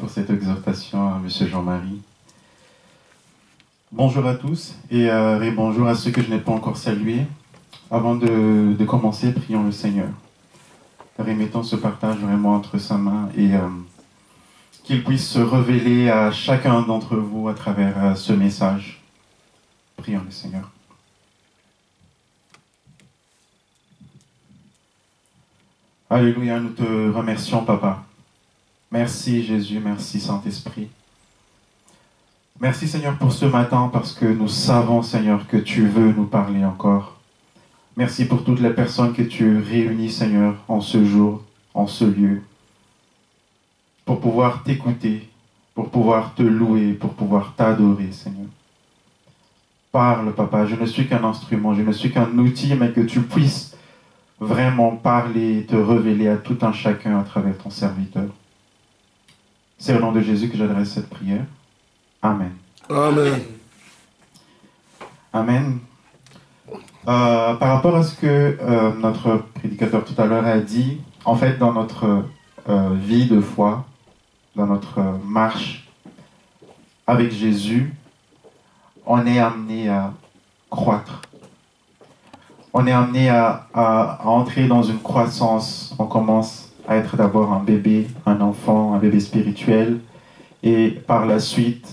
pour cette exhortation, Monsieur Jean-Marie. Bonjour à tous et bonjour à ceux que je n'ai pas encore salués. Avant de commencer, prions le Seigneur. Remettons ce partage vraiment entre sa main et qu'il puisse se révéler à chacun d'entre vous à travers ce message. Prions le Seigneur. Alléluia, nous te remercions, Papa. Merci Jésus, merci Saint-Esprit. Merci Seigneur pour ce matin parce que nous savons Seigneur que tu veux nous parler encore. Merci pour toutes les personnes que tu réunis Seigneur en ce jour, en ce lieu, pour pouvoir t'écouter, pour pouvoir te louer, pour pouvoir t'adorer Seigneur. Parle Papa, je ne suis qu'un instrument, je ne suis qu'un outil, mais que tu puisses vraiment parler et te révéler à tout un chacun à travers ton serviteur. C'est au nom de Jésus que j'adresse cette prière. Amen. Amen. Amen. Par rapport à ce que notre prédicateur tout à l'heure a dit, en fait, dans notre vie de foi, dans notre marche avec Jésus, on est amené à croître. On est amené à entrer dans une croissance. On commence à être d'abord un bébé, un enfant, un bébé spirituel, et par la suite,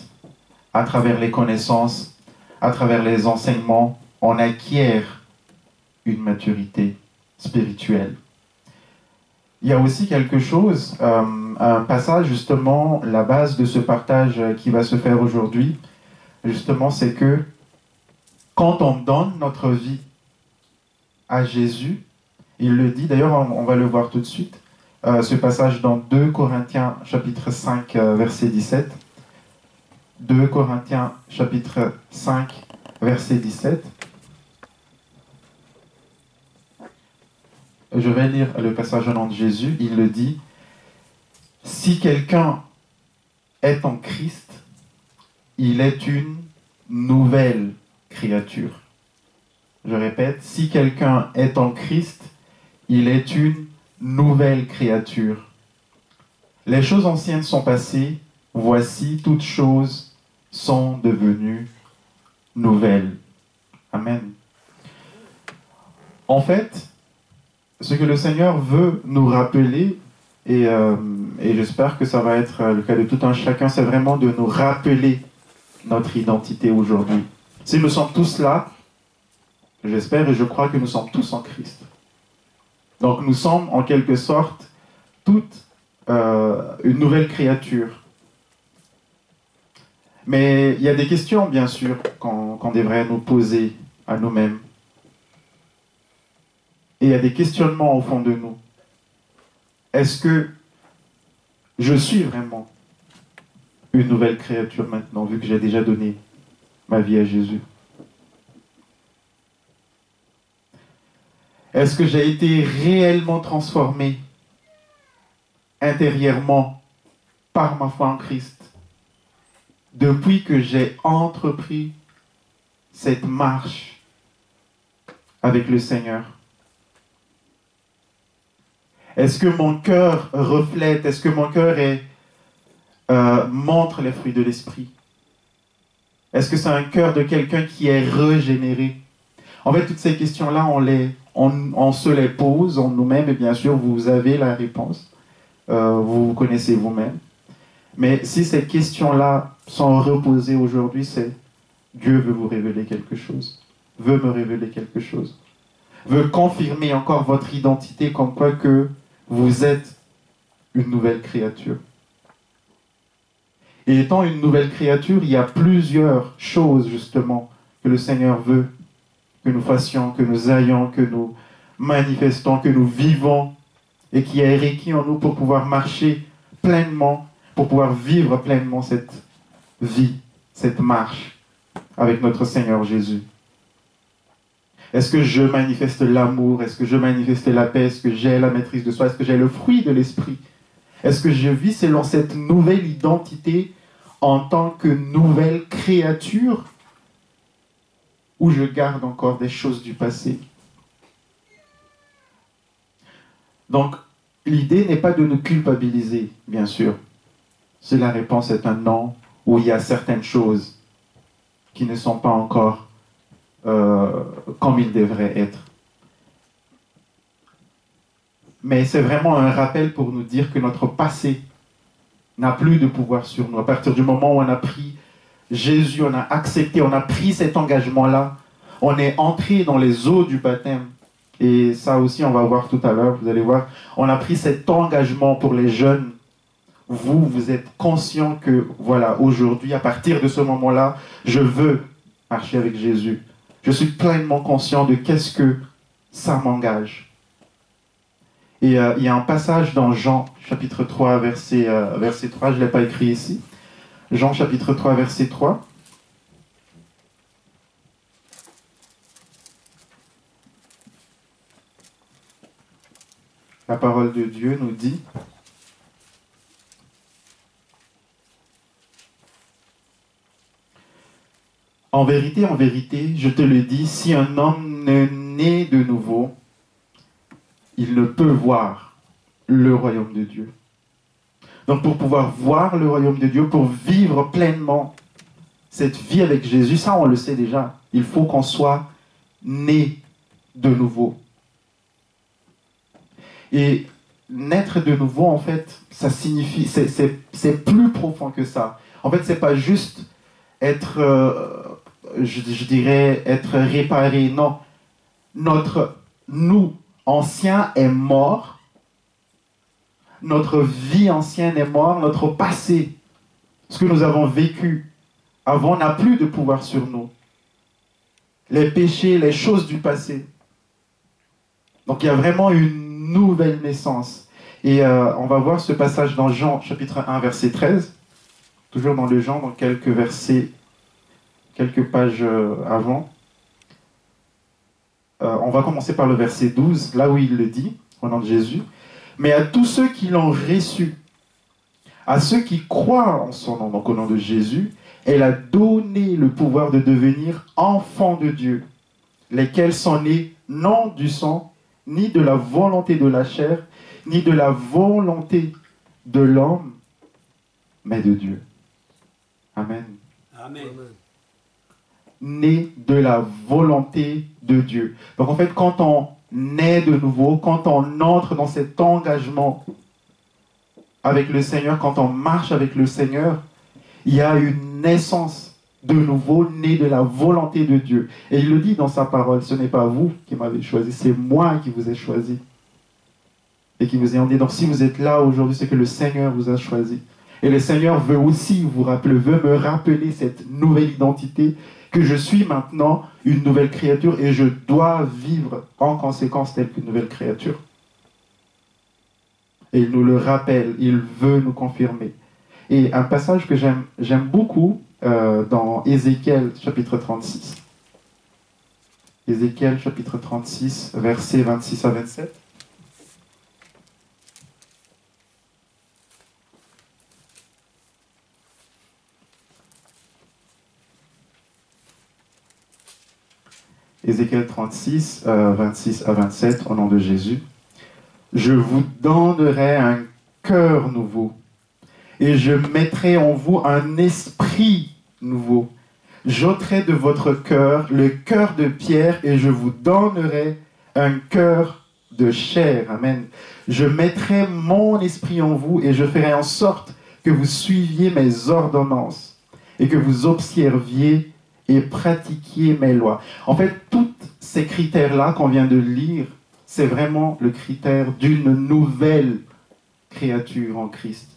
à travers les connaissances, à travers les enseignements, on acquiert une maturité spirituelle. Il y a aussi quelque chose, un passage justement, la base de ce partage qui va se faire aujourd'hui, justement, c'est que quand on donne notre vie à Jésus, il le dit, d'ailleurs on va le voir tout de suite, ce passage dans 2 Corinthiens chapitre 5 verset 17. 2 Corinthiens chapitre 5 verset 17. Je vais lire le passage au nom de Jésus. Il le dit: si quelqu'un est en Christ, il est une nouvelle créature. Je répète, si quelqu'un est en Christ, il est une nouvelle créature. Les choses anciennes sont passées, voici, toutes choses sont devenues nouvelles. Amen. En fait, ce que le Seigneur veut nous rappeler, et j'espère que ça va être le cas de tout un chacun, c'est vraiment de nous rappeler notre identité aujourd'hui. Si nous sommes tous là, j'espère et je crois que nous sommes tous en Christ. Donc nous sommes en quelque sorte toutes une nouvelle créature. Mais il y a des questions, bien sûr, qu'on devrait nous poser à nous-mêmes. Et il y a des questionnements au fond de nous. Est-ce que je suis vraiment une nouvelle créature maintenant, vu que j'ai déjà donné ma vie à Jésus? Est-ce que j'ai été réellement transformé intérieurement par ma foi en Christ depuis que j'ai entrepris cette marche avec le Seigneur? Est-ce que mon cœur reflète, est-ce que mon cœur montre les fruits de l'Esprit? Est-ce que c'est un cœur de quelqu'un qui est régénéré? En fait, toutes ces questions-là, on se les pose en nous-mêmes, et bien sûr, vous avez la réponse. Vous connaissez vous-même. Mais si ces questions-là sont reposées aujourd'hui, c'est Dieu veut vous révéler quelque chose, veut me révéler quelque chose, veut confirmer encore votre identité comme quoi que vous êtes une nouvelle créature. Et étant une nouvelle créature, il y a plusieurs choses justement que le Seigneur veut que nous fassions, que nous ayons, que nous manifestons, que nous vivons, et qui est requis en nous pour pouvoir marcher pleinement, pour pouvoir vivre pleinement cette vie, cette marche avec notre Seigneur Jésus. Est-ce que je manifeste l'amour? Est-ce que je manifeste la paix? Est-ce que j'ai la maîtrise de soi? Est-ce que j'ai le fruit de l'esprit? Est-ce que je vis selon cette nouvelle identité en tant que nouvelle créature? Ou je garde encore des choses du passé? Donc, l'idée n'est pas de nous culpabiliser, bien sûr. Si la réponse est un non, où il y a certaines choses qui ne sont pas encore comme ils devraient être. Mais c'est vraiment un rappel pour nous dire que notre passé n'a plus de pouvoir sur nous. À partir du moment où on a pris Jésus, on a accepté, on a pris cet engagement-là, on est entré dans les eaux du baptême. Et ça aussi, on va voir tout à l'heure, vous allez voir, on a pris cet engagement pour les jeunes. Vous êtes conscient que, voilà, aujourd'hui, à partir de ce moment-là, je veux marcher avec Jésus. Je suis pleinement conscient de qu'est-ce que ça m'engage. Et il y a un passage dans Jean, chapitre 3, verset 3, je ne l'ai pas écrit ici. Jean, chapitre 3, verset 3. La parole de Dieu nous dit: en vérité, je te le dis, si un homme ne naît de nouveau, il ne peut voir le royaume de Dieu. Donc pour pouvoir voir le royaume de Dieu, pour vivre pleinement cette vie avec Jésus, ça on le sait déjà, il faut qu'on soit né de nouveau. Et naître de nouveau, en fait, ça signifie, c'est plus profond que ça. En fait, c'est pas juste être, je dirais, être réparé. Non, notre nous ancien est mort, notre vie ancienne est morte, notre passé, ce que nous avons vécu avant n'a plus de pouvoir sur nous. Les péchés, les choses du passé. Donc il y a vraiment une nouvelle naissance. Et on va voir ce passage dans Jean chapitre 1 verset 13, toujours dans le Jean, dans quelques versets, quelques pages avant. On va commencer par le verset 12, là où il le dit, au nom de Jésus. Mais à tous ceux qui l'ont reçu, à ceux qui croient en son nom, donc au nom de Jésus, elle a donné le pouvoir de devenir enfants de Dieu, lesquels sont nés non du sang, ni de la volonté de la chair, ni de la volonté de l'homme, mais de Dieu. Amen. Amen. Nés de la volonté de Dieu. Donc en fait, quand on naît de nouveau, quand on entre dans cet engagement avec le Seigneur, quand on marche avec le Seigneur, il y a une naissance de nouveau, née de la volonté de Dieu. Et il le dit dans sa parole, ce n'est pas vous qui m'avez choisi, c'est moi qui vous ai choisi. Et qui vous ai emmené. Donc si vous êtes là aujourd'hui, c'est que le Seigneur vous a choisi. Et le Seigneur veut aussi vous rappeler, veut me rappeler cette nouvelle identité, que je suis maintenant une nouvelle créature et je dois vivre en conséquence telle qu'une nouvelle créature. Et il nous le rappelle, il veut nous confirmer. Et un passage que j'aime beaucoup dans Ézéchiel chapitre 36. Ézéchiel chapitre 36, versets 26 à 27. Ézéchiel 36, 26 à 27, au nom de Jésus. Je vous donnerai un cœur nouveau et je mettrai en vous un esprit nouveau. J'ôterai de votre cœur le cœur de pierre et je vous donnerai un cœur de chair. Amen. Je mettrai mon esprit en vous et je ferai en sorte que vous suiviez mes ordonnances et que vous observiez et pratiquiez mes lois. En fait, tous ces critères-là qu'on vient de lire, c'est vraiment le critère d'une nouvelle créature en Christ,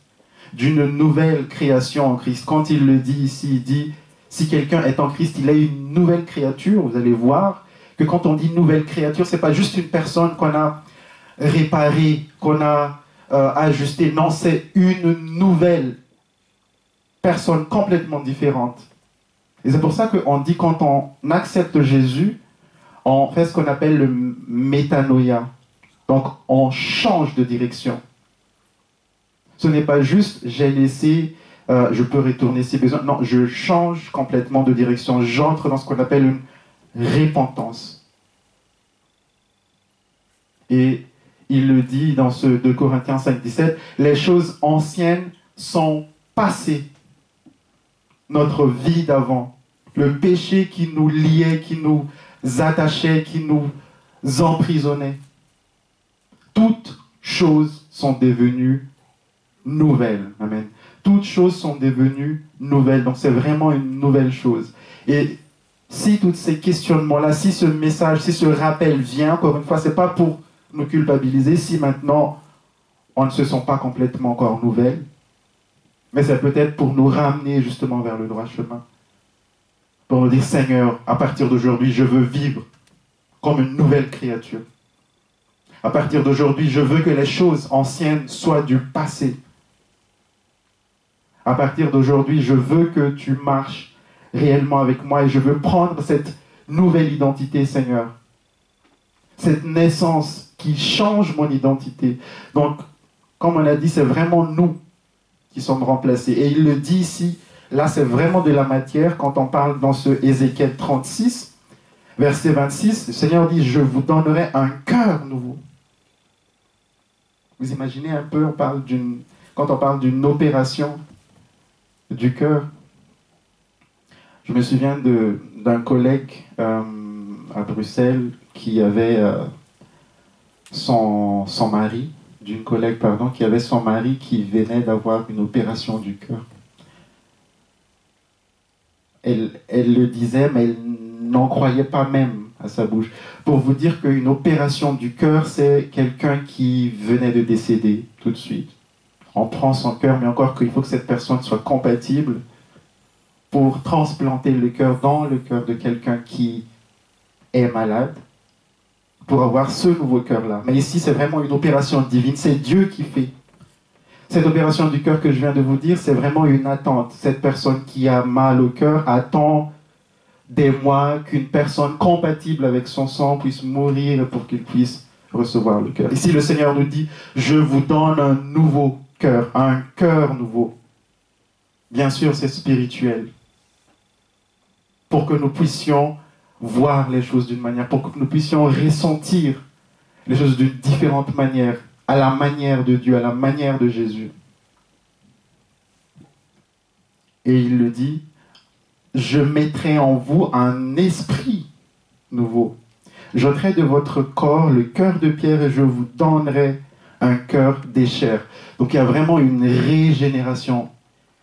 d'une nouvelle création en Christ. Quand il le dit ici, il dit, si quelqu'un est en Christ, il a une nouvelle créature. Vous allez voir que quand on dit nouvelle créature, c'est pas juste une personne qu'on a réparée, qu'on a ajustée. Non, c'est une nouvelle personne complètement différente. Et c'est pour ça qu'on dit quand on accepte Jésus, on fait ce qu'on appelle le métanoïa. Donc, on change de direction. Ce n'est pas juste, j'ai laissé, je peux retourner si besoin. Non, je change complètement de direction. J'entre dans ce qu'on appelle une repentance. Et il le dit dans ce 2 Corinthiens 5, 17, les choses anciennes sont passé, notre vie d'avant, le péché qui nous liait, qui nous attachait, qui nous emprisonnait. Toutes choses sont devenues nouvelles. Amen. Toutes choses sont devenues nouvelles. Donc c'est vraiment une nouvelle chose. Et si tous ces questionnements-là, si ce message, si ce rappel vient, encore une fois, ce n'est pas pour nous culpabiliser si maintenant on ne se sent pas complètement encore nouvelle, mais c'est peut-être pour nous ramener justement vers le droit chemin. Pour nous dire, Seigneur, à partir d'aujourd'hui, je veux vivre comme une nouvelle créature. À partir d'aujourd'hui, je veux que les choses anciennes soient du passé. À partir d'aujourd'hui, je veux que tu marches réellement avec moi et je veux prendre cette nouvelle identité, Seigneur. Cette naissance qui change mon identité. Donc, comme on l'a dit, c'est vraiment nous qui sommes remplacés. Et il le dit ici, là c'est vraiment de la matière quand on parle dans ce Ézéchiel 36, verset 26, le Seigneur dit, je vous donnerai un cœur nouveau. Vous imaginez un peu, quand on parle d'une opération du cœur. Je me souviens d'un collègue à Bruxelles qui avait son mari, d'une collègue, pardon, qui avait son mari qui venait d'avoir une opération du cœur. Elle le disait, mais elle n'en croyait pas même à sa bouche. Pour vous dire qu'une opération du cœur, c'est quelqu'un qui venait de décéder tout de suite. On prend son cœur, mais encore qu'il faut que cette personne soit compatible pour transplanter le cœur dans le cœur de quelqu'un qui est malade, pour avoir ce nouveau cœur-là. Mais ici, c'est vraiment une opération divine, c'est Dieu qui fait. Cette opération du cœur que je viens de vous dire, c'est vraiment une attente. Cette personne qui a mal au cœur attend des mois qu'une personne compatible avec son sang puisse mourir pour qu'il puisse recevoir le cœur. Ici, le Seigneur nous dit, je vous donne un nouveau cœur, un cœur nouveau. Bien sûr, c'est spirituel. Pour que nous puissions voir les choses d'une manière, pour que nous puissions ressentir les choses d'une différente manière, à la manière de Dieu, à la manière de Jésus. Et il le dit, je mettrai en vous un esprit nouveau. J'ôterai de votre corps le cœur de pierre et je vous donnerai un cœur des chairs. Donc il y a vraiment une régénération.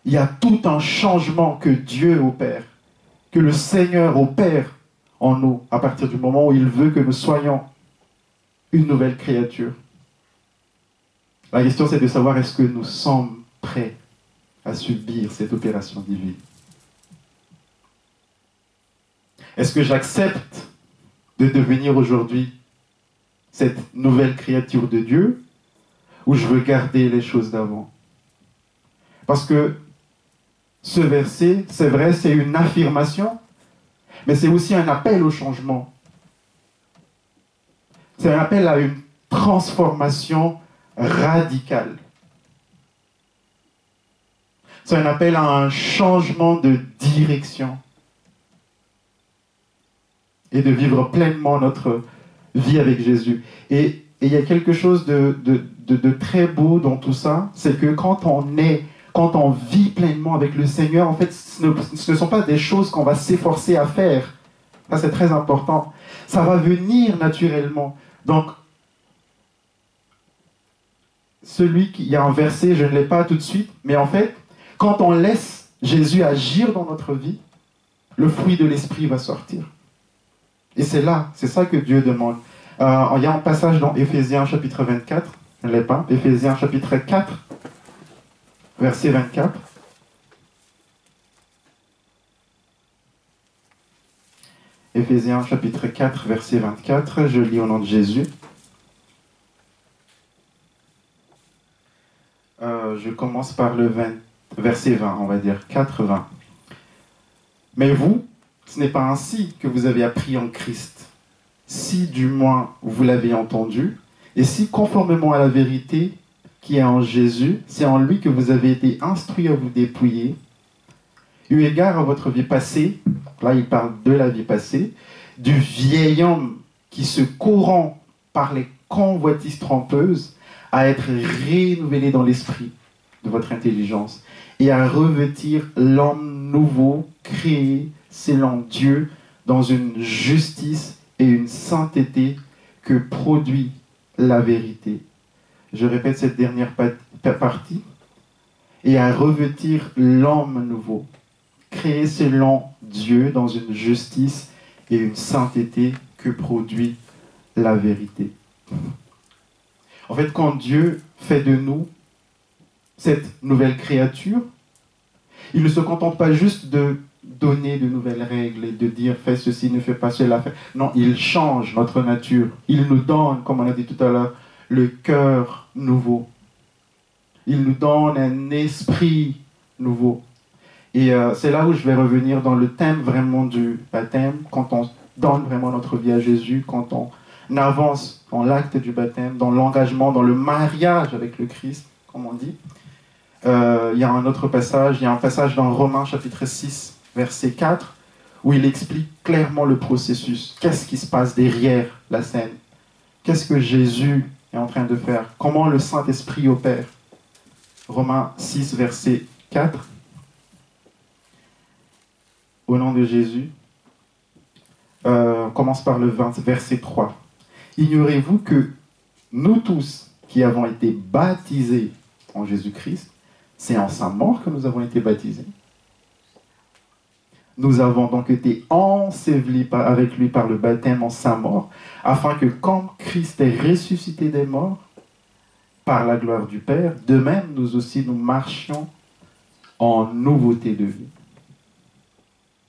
Il y a tout un changement que Dieu opère, que le Seigneur opère en nous à partir du moment où il veut que nous soyons une nouvelle créature. La question c'est de savoir est-ce que nous sommes prêts à subir cette opération divine. Est-ce que j'accepte de devenir aujourd'hui cette nouvelle créature de Dieu ou je veux garder les choses d'avant? Parce que ce verset, c'est vrai, c'est une affirmation, mais c'est aussi un appel au changement. C'est un appel à une transformation radicale. C'est un appel à un changement de direction. Et de vivre pleinement notre vie avec Jésus. Et il y a quelque chose de très beau dans tout ça, c'est que quand on vit pleinement avec le Seigneur, en fait, ce ne sont pas des choses qu'on va s'efforcer à faire. Ça, c'est très important. Ça va venir naturellement. Donc, il y a un verset, je ne l'ai pas tout de suite, mais en fait, quand on laisse Jésus agir dans notre vie, le fruit de l'Esprit va sortir. Et c'est ça que Dieu demande. Il y a un passage dans Éphésiens chapitre 24, je ne l'ai pas, Éphésiens chapitre 4, verset 24. Éphésiens chapitre 4, verset 24, je lis au nom de Jésus. Je commence par le verset 20, on va dire, 4, 20. Mais vous, ce n'est pas ainsi que vous avez appris en Christ, si du moins vous l'avez entendu, et si conformément à la vérité qui est en Jésus, c'est en lui que vous avez été instruits à vous dépouiller, eu égard à votre vie passée, là il parle de la vie passée, du vieil homme qui se corrompt par les convoitises trompeuses, à être renouvelé dans l'esprit de votre intelligence, et à revêtir l'homme nouveau, créé selon Dieu, dans une justice et une sainteté que produit la vérité. Je répète cette dernière partie. Et à revêtir l'homme nouveau, créé selon Dieu dans une justice et une sainteté que produit la vérité. En fait, quand Dieu fait de nous cette nouvelle créature, il ne se contente pas juste de donner de nouvelles règles et de dire fais ceci, ne fais pas cela. Non, il change notre nature. Il nous donne, comme on a dit tout à l'heure, le cœur nouveau. Il nous donne un esprit nouveau. Et c'est là où je vais revenir dans le thème vraiment du baptême, quand on donne vraiment notre vie à Jésus, quand on avance dans l'acte du baptême, dans l'engagement, dans le mariage avec le Christ, comme on dit. Il y a un autre passage, il y a un passage dans Romains chapitre 6, verset 4, où il explique clairement le processus. Qu'est-ce qui se passe derrière la scène? Qu'est-ce que Jésus est en train de faire? Comment le Saint-Esprit opère? Romains 6, verset 4. Au nom de Jésus, on commence par le verset 3. Ignorez-vous que nous tous qui avons été baptisés en Jésus-Christ, c'est en sa mort que nous avons été baptisés. Nous avons donc été ensevelis avec lui par le baptême en sa mort, afin que comme Christ est ressuscité des morts, par la gloire du Père, de même nous aussi nous marchions en nouveauté de vie.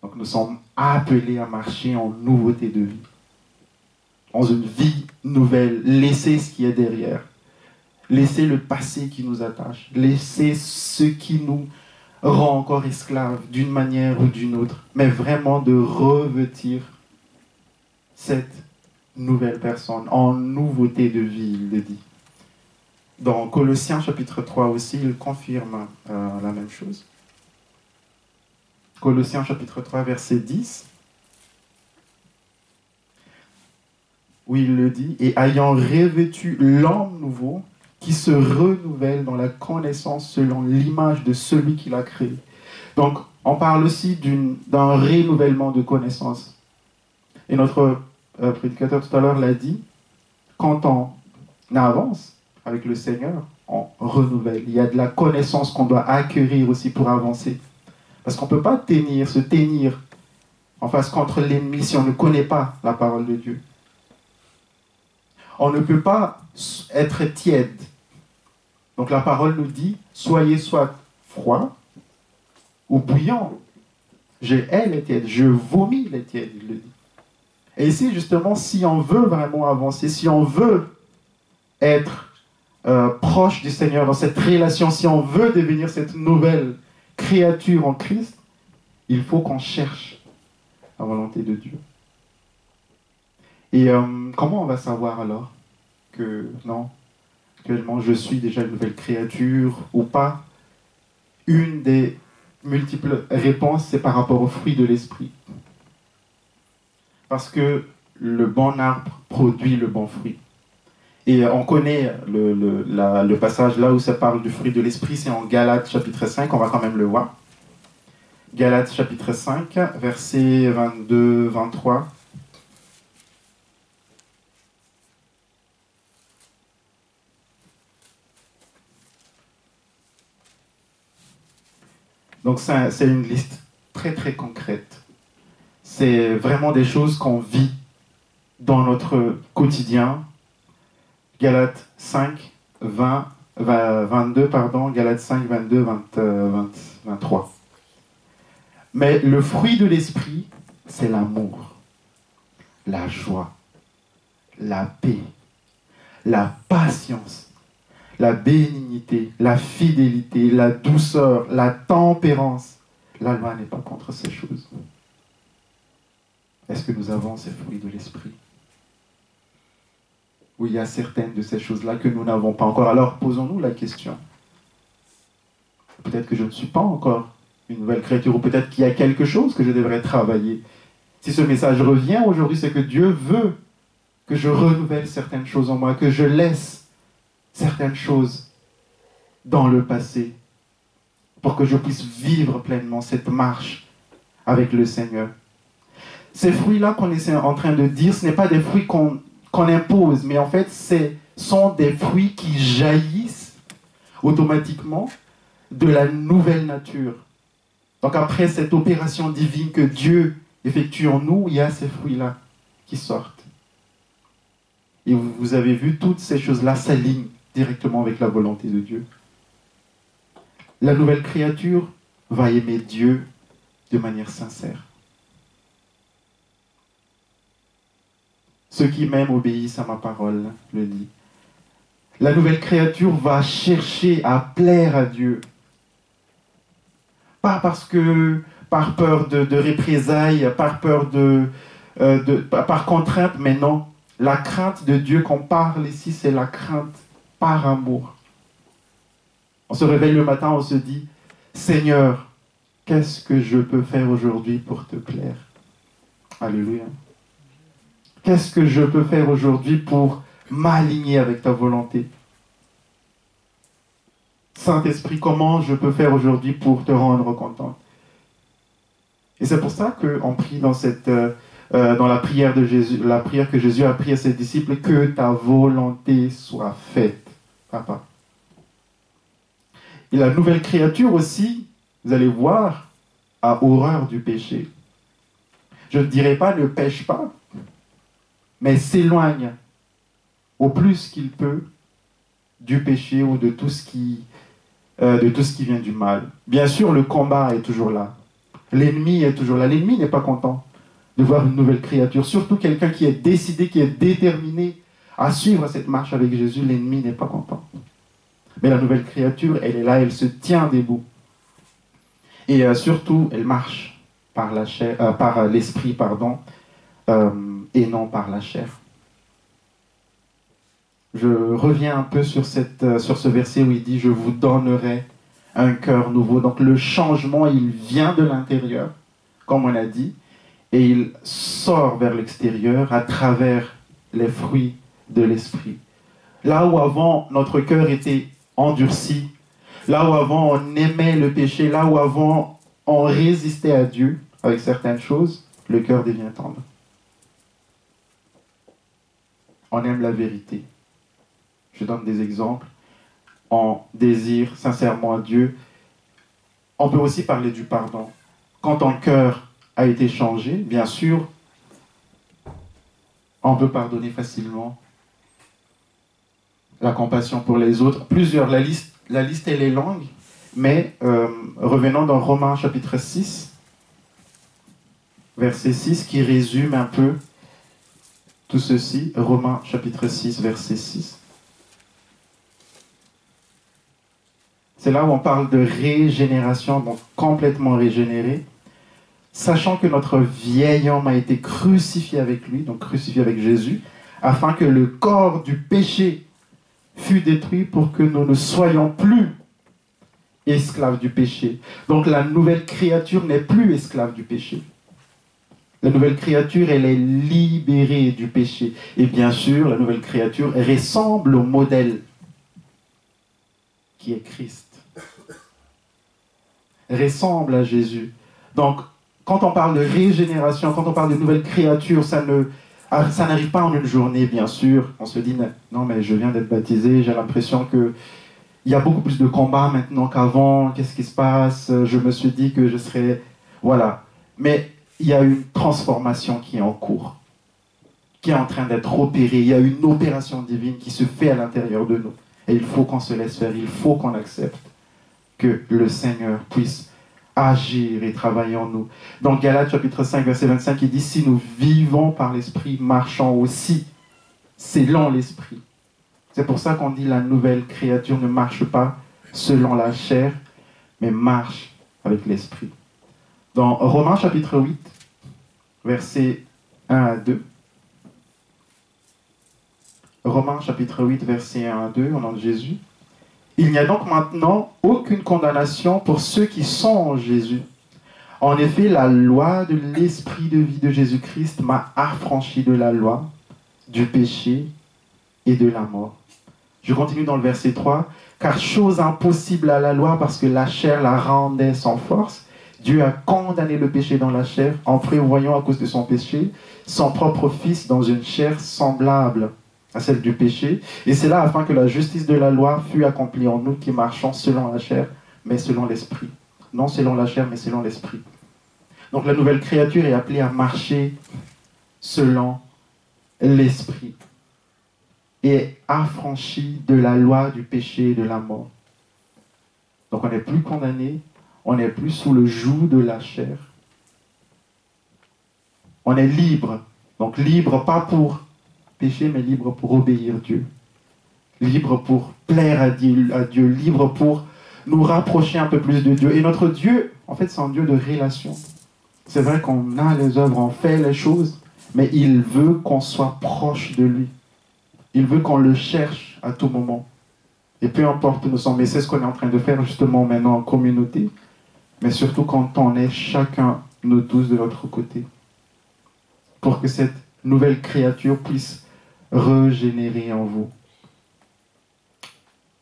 Donc nous sommes appelés à marcher en nouveauté de vie, dans une vie nouvelle, laisser ce qui est derrière, laisser le passé qui nous attache, laisser ce qui nous rend encore esclaves d'une manière ou d'une autre, mais vraiment de revêtir cette nouvelle personne en nouveauté de vie, il le dit. Dans Colossiens chapitre 3 aussi, il confirme la même chose. Colossiens chapitre 3, verset 10, où il le dit, « Et ayant revêtu l'homme nouveau, qui se renouvelle dans la connaissance selon l'image de celui qui l'a créé. » Donc, on parle aussi d'un renouvellement de connaissance. Et notre prédicateur tout à l'heure l'a dit, quand on avance avec le Seigneur, on renouvelle. Il y a de la connaissance qu'on doit acquérir aussi pour avancer. Parce qu'on ne peut pas se tenir en face contre l'ennemi si on ne connaît pas la parole de Dieu. On ne peut pas être tiède. Donc la parole nous dit, soyez soit froid ou bouillant. Je hais les tièdes, je vomis les tièdes, il le dit. Et ici, justement, si on veut vraiment avancer, si on veut être proche du Seigneur dans cette relation, si on veut devenir cette nouvelle créature en Christ, il faut qu'on cherche la volonté de Dieu. Et comment on va savoir alors que non, actuellement je suis déjà une nouvelle créature ou pas? Une des multiples réponses, c'est par rapport au fruit de l'esprit. Parce que le bon arbre produit le bon fruit. Et on connaît le passage là où ça parle du fruit de l'esprit, c'est en Galates chapitre 5, on va quand même le voir. Galates chapitre 5, versets 22-23. Donc c'est une liste très très concrète. C'est vraiment des choses qu'on vit dans notre quotidien. Galates 5, 22, Galates 5, 22, 23. Mais le fruit de l'esprit, c'est l'amour, la joie, la paix, la patience, la bénignité, la fidélité, la douceur, la tempérance. La loi n'est pas contre ces choses. Est-ce que nous avons ces fruits de l'esprit? Où il y a certaines de ces choses-là que nous n'avons pas encore. Alors posons-nous la question. Peut-être que je ne suis pas encore une nouvelle créature, ou peut-être qu'il y a quelque chose que je devrais travailler. Si ce message revient aujourd'hui, c'est que Dieu veut que je renouvelle certaines choses en moi, que je laisse certaines choses dans le passé pour que je puisse vivre pleinement cette marche avec le Seigneur. Ces fruits-là qu'on est en train de dire, ce n'est pas des fruits qu'on impose, mais en fait, ce sont des fruits qui jaillissent automatiquement de la nouvelle nature. Donc après cette opération divine que Dieu effectue en nous, il y a ces fruits-là qui sortent. Et vous avez vu, toutes ces choses-là s'alignent directement avec la volonté de Dieu. La nouvelle créature va aimer Dieu de manière sincère. Ceux qui m'aiment obéissent à ma parole, le dit. La nouvelle créature va chercher à plaire à Dieu. Pas parce que, par peur de représailles, par peur par contrainte, mais non. La crainte de Dieu qu'on parle ici, c'est la crainte par amour. On se réveille le matin, on se dit, Seigneur, qu'est-ce que je peux faire aujourd'hui pour te plaire? Alléluia. Qu'est-ce que je peux faire aujourd'hui pour m'aligner avec ta volonté? Saint-Esprit, comment je peux faire aujourd'hui pour te rendre content? Et c'est pour ça qu'on prie dans la prière de Jésus, la prière que Jésus a priée à ses disciples, que ta volonté soit faite, Papa. Et la nouvelle créature aussi, vous allez voir, a horreur du péché. Je ne dirais pas ne pêche pas, mais s'éloigne au plus qu'il peut du péché ou de tout ce qui vient du mal. Bien sûr, le combat est toujours là. L'ennemi est toujours là. L'ennemi n'est pas content de voir une nouvelle créature. Surtout quelqu'un qui est décidé, qui est déterminé à suivre cette marche avec Jésus. L'ennemi n'est pas content. Mais la nouvelle créature, elle est là, elle se tient debout. Et surtout, elle marche par l'esprit, et non par la chair. Je reviens un peu sur ce verset où il dit « Je vous donnerai un cœur nouveau ». Donc le changement, il vient de l'intérieur, comme on l'a dit, et il sort vers l'extérieur à travers les fruits de l'esprit. Là où avant notre cœur était endurci, là où avant on aimait le péché, là où avant on résistait à Dieu avec certaines choses, le cœur devient tendre. On aime la vérité. Je donne des exemples. On désire sincèrement à Dieu. On peut aussi parler du pardon. Quand ton cœur a été changé, bien sûr, on peut pardonner facilement. La compassion pour les autres. La liste elle est longue, mais revenons dans Romains chapitre 6, verset 6, qui résume un peu tout ceci. Romains chapitre 6, verset 6. C'est là où on parle de régénération, donc complètement régénéré, sachant que notre vieil homme a été crucifié avec lui, donc crucifié avec Jésus, afin que le corps du péché fût détruit pour que nous ne soyons plus esclaves du péché. Donc la nouvelle créature n'est plus esclave du péché. La nouvelle créature, elle est libérée du péché. Et bien sûr, la nouvelle créature ressemble au modèle qui est Christ. Ressemble à Jésus. Donc, quand on parle de régénération, quand on parle de nouvelle créature, ça n'arrive pas en une journée, bien sûr. On se dit, non, mais je viens d'être baptisé, j'ai l'impression qu'il y a beaucoup plus de combats maintenant qu'avant. Qu'est-ce qui se passe? Je me suis dit que je serais... Voilà. Mais il y a une transformation qui est en cours, qui est en train d'être opérée. Il y a une opération divine qui se fait à l'intérieur de nous. Et il faut qu'on se laisse faire, il faut qu'on accepte que le Seigneur puisse agir et travailler en nous. Dans Galates chapitre 5, verset 25, il dit « Si nous vivons par l'Esprit, marchons aussi selon l'Esprit. » C'est pour ça qu'on dit la nouvelle créature ne marche pas selon la chair, mais marche avec l'Esprit. Dans Romains chapitre 8, versets 1 à 2, Romains chapitre 8, versets 1 à 2, au nom de Jésus. Il n'y a donc maintenant aucune condamnation pour ceux qui sont en Jésus. En effet, la loi de l'esprit de vie de Jésus-Christ m'a affranchi de la loi, du péché et de la mort. Je continue dans le verset 3. Car chose impossible à la loi, parce que la chair la rendait sans force, Dieu a condamné le péché dans la chair en prévoyant à cause de son péché son propre Fils dans une chair semblable à celle du péché. Et c'est là afin que la justice de la loi fût accomplie en nous qui marchons selon la chair, mais selon l'esprit. Non selon la chair, mais selon l'esprit. Donc la nouvelle créature est appelée à marcher selon l'esprit et affranchie de la loi du péché et de la mort. Donc on n'est plus condamné, on n'est plus sous le joug de la chair. On est libre. Donc libre pas pour pécher, mais libre pour obéir Dieu. Libre pour plaire à Dieu, libre pour nous rapprocher un peu plus de Dieu. Et notre Dieu, en fait, c'est un Dieu de relation. C'est vrai qu'on a les œuvres, on fait les choses, mais il veut qu'on soit proche de lui. Il veut qu'on le cherche à tout moment. Et peu importe où nous sommes, et c'est ce qu'on est en train de faire justement maintenant en communauté, mais surtout quand on est chacun, nous tous, de notre côté. Pour que cette nouvelle créature puisse régénérer en vous.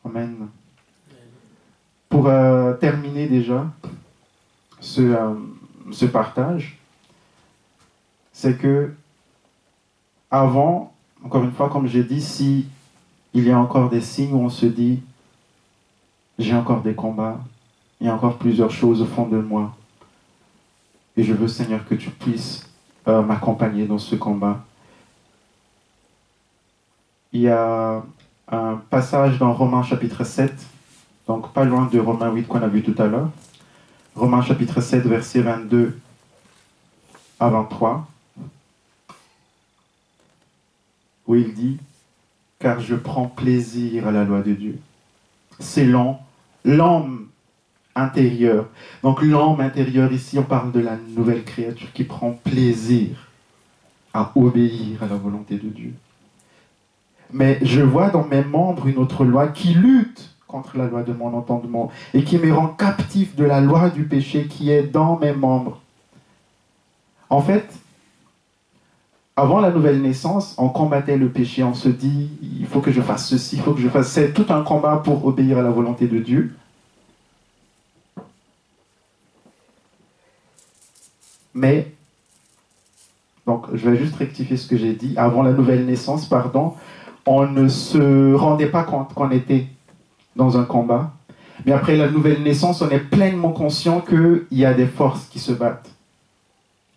Amen. Pour terminer déjà ce partage, c'est que avant, encore une fois, comme j'ai dit, si il y a encore des signes où on se dit j'ai encore des combats, il y a encore plusieurs choses au fond de moi, et je veux, Seigneur, que tu puisses m'accompagner dans ce combat. Il y a un passage dans Romains chapitre 7, donc pas loin de Romains 8 qu'on a vu tout à l'heure. Romains chapitre 7, versets 22 à 23, où il dit « Car je prends plaisir à la loi de Dieu, selon l'homme intérieur. » Donc l'homme intérieur, ici, on parle de la nouvelle créature qui prend plaisir à obéir à la volonté de Dieu. Mais je vois dans mes membres une autre loi qui lutte contre la loi de mon entendement et qui me rend captif de la loi du péché qui est dans mes membres. En fait, avant la nouvelle naissance, on combattait le péché, on se dit, il faut que je fasse ceci, il faut que je fasse... C'est tout un combat pour obéir à la volonté de Dieu. Mais, donc je vais juste rectifier ce que j'ai dit, avant la nouvelle naissance, pardon, on ne se rendait pas compte qu'on était dans un combat. Mais après la nouvelle naissance, on est pleinement conscient qu'il y a des forces qui se battent.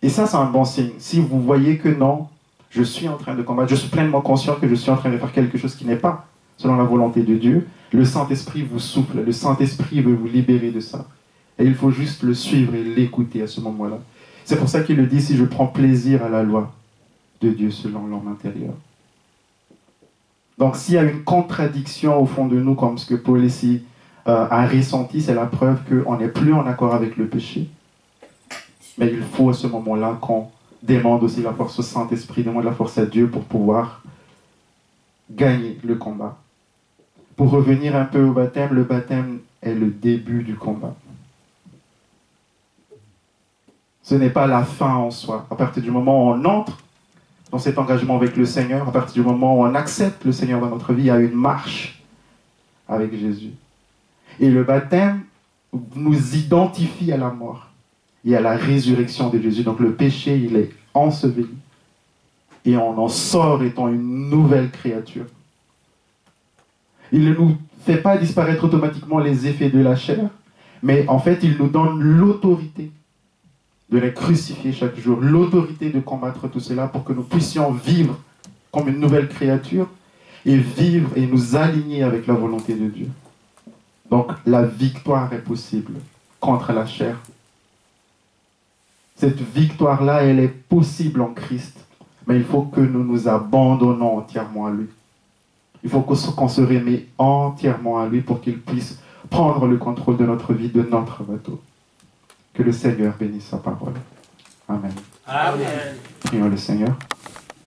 Et ça, c'est un bon signe. Si vous voyez que non, je suis en train de combattre, je suis pleinement conscient que je suis en train de faire quelque chose qui n'est pas selon la volonté de Dieu, le Saint-Esprit vous souffle, le Saint-Esprit veut vous libérer de ça. Et il faut juste le suivre et l'écouter à ce moment-là. C'est pour ça qu'il le dit, si je prends plaisir à la loi de Dieu selon l'homme intérieur. Donc s'il y a une contradiction au fond de nous, comme ce que Paul ici a ressenti, c'est la preuve qu'on n'est plus en accord avec le péché. Mais il faut à ce moment-là qu'on demande aussi la force au Saint-Esprit, demande la force à Dieu pour pouvoir gagner le combat. Pour revenir un peu au baptême, le baptême est le début du combat. Ce n'est pas la fin en soi. À partir du moment où on entre dans cet engagement avec le Seigneur, à partir du moment où on accepte le Seigneur dans notre vie, il y a une marche avec Jésus. Et le baptême nous identifie à la mort et à la résurrection de Jésus. Donc le péché, il est enseveli. Et on en sort étant une nouvelle créature. Il ne nous fait pas disparaître automatiquement les effets de la chair, mais en fait, il nous donne l'autorité de les crucifier chaque jour, l'autorité de combattre tout cela pour que nous puissions vivre comme une nouvelle créature et vivre et nous aligner avec la volonté de Dieu. Donc la victoire est possible contre la chair. Cette victoire-là, elle est possible en Christ, mais il faut que nous nous abandonnons entièrement à lui. Il faut qu'on se remet entièrement à lui pour qu'il puisse prendre le contrôle de notre vie, de notre bateau. Que le Seigneur bénisse sa parole. Amen. Amen. Prions le Seigneur.